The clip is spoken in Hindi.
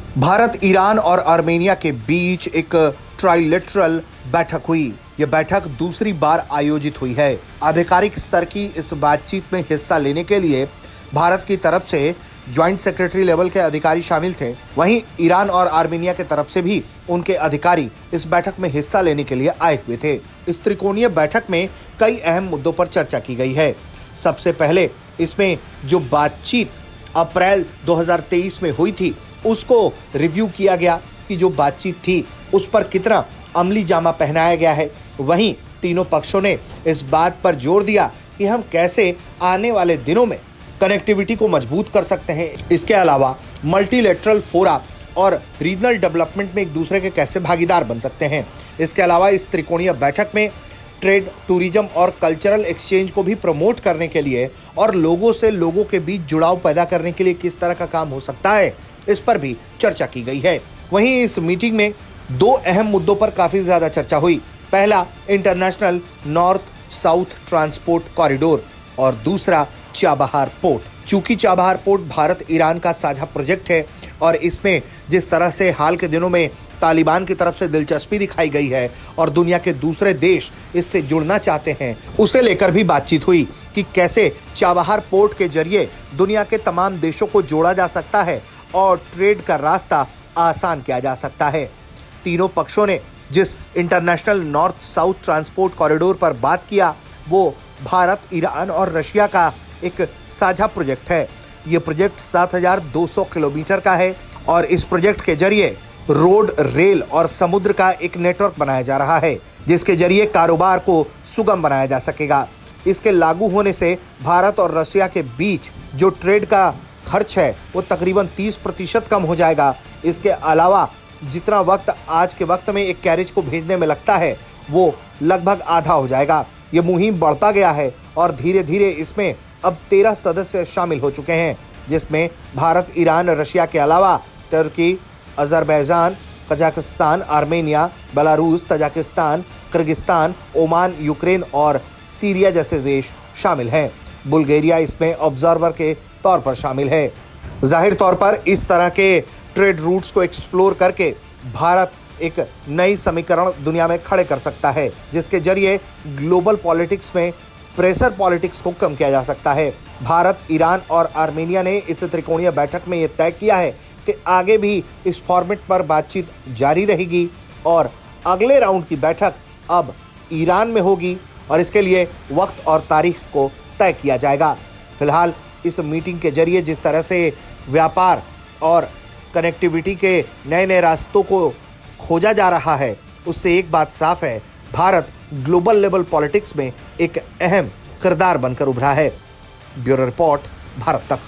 भारत, ईरान और आर्मेनिया के बीच एक ट्राइलेटरल बैठक हुई। यह बैठक दूसरी बार आयोजित हुई है। आधिकारिक स्तर की इस बातचीत में हिस्सा लेने के लिए भारत की तरफ से ज्वाइंट सेक्रेटरी लेवल के अधिकारी शामिल थे। वहीं ईरान और आर्मेनिया के तरफ से भी उनके अधिकारी इस बैठक में हिस्सा लेने के लिए आए हुए थे। इस त्रिकोणीय बैठक में कई अहम मुद्दों पर चर्चा की गई है। सबसे पहले इसमें जो बातचीत अप्रैल 2023 में हुई थी उसको रिव्यू किया गया कि जो बातचीत थी उस पर कितना अमली जामा पहनाया गया है। वहीं तीनों पक्षों ने इस बात पर जोर दिया कि हम कैसे आने वाले दिनों में कनेक्टिविटी को मजबूत कर सकते हैं। इसके अलावा मल्टीलेटरल फोरा और रीजनल डेवलपमेंट में एक दूसरे के कैसे भागीदार बन सकते हैं। इसके अलावा इस त्रिकोणीय बैठक में ट्रेड, टूरिज्म और कल्चरल एक्सचेंज को भी प्रमोट करने के लिए और लोगों से लोगों के बीच जुड़ाव पैदा करने के लिए किस तरह का काम हो सकता है, इस पर भी चर्चा की गई है। वहीं इस मीटिंग में दो अहम मुद्दों पर काफी ज्यादा चर्चा हुई। पहला, international north south transport corridor और दूसरा चाबहार पोर्ट। चूंकि चाबहार पोर्ट भारत ईरान का साझा प्रोजेक्ट है और इसमें जिस तरह से हाल के दिनों में तालिबान की तरफ से दिलचस्पी दिखाई गई है और दुनिया के दूसरे देश इससे जुड़ना चाहते हैं, उसे लेकर भी बातचीत हुई कि कैसे चाबहार पोर्ट के जरिए दुनिया के तमाम देशों को जोड़ा जा सकता है और ट्रेड का रास्ता आसान किया जा सकता है। तीनों पक्षों ने जिस international north south transport corridor पर बात किया वो भारत, ईरान और रशिया का एक साझा प्रोजेक्ट है। ये प्रोजेक्ट 7,200 किलोमीटर का है और इस प्रोजेक्ट के जरिए रोड, रेल और समुद्र का एक नेटवर्क बनाया जा रहा है जिसके जरिए कारोबार को सुगम बनाया जा सकेगा। इसके लागू होने से भारत और रशिया के बीच जो ट्रेड का खर्च है वो तकरीबन 30% कम हो जाएगा। इसके अलावा जितना वक्त आज के वक्त में एक कैरेज को भेजने में लगता है वो लगभग आधा हो जाएगा। ये मुहिम बढ़ता गया है और धीरे धीरे इसमें अब 13 सदस्य शामिल हो चुके हैं, जिसमें भारत, ईरान, रशिया के अलावा Turkey, Azerbaijan, Kazakhstan, Armenia, Belarus, Tajikistan, Kyrgyzstan, Oman, Ukraine और सीरिया जैसे देश शामिल हैं। बुल्गारिया इसमें ऑब्जर्वर के तौर पर शामिल है। जाहिर तौर पर इस तरह के ट्रेड रूट्स को एक्सप्लोर करके भारत एक नई समीकरण दुनिया में खड़े कर सकता है जिसके जरिए ग्लोबल पॉलिटिक्स में प्रेशर पॉलिटिक्स को कम किया जा सकता है। भारत, ईरान और आर्मेनिया ने इस त्रिकोणीय बैठक में यह तय किया है कि आगे भी इस फॉर्मेट पर बातचीत जारी रहेगी और अगले राउंड की बैठक अब ईरान में होगी और इसके लिए वक्त और तारीख को तय किया जाएगा। फिलहाल इस मीटिंग के जरिए जिस तरह से व्यापार और कनेक्टिविटी के नए नए रास्तों को खोजा जा रहा है उससे एक बात साफ है, भारत ग्लोबल लेवल पॉलिटिक्स में एक अहम किरदार बनकर उभरा है। ब्यूरो रिपोर्ट, भारत तक।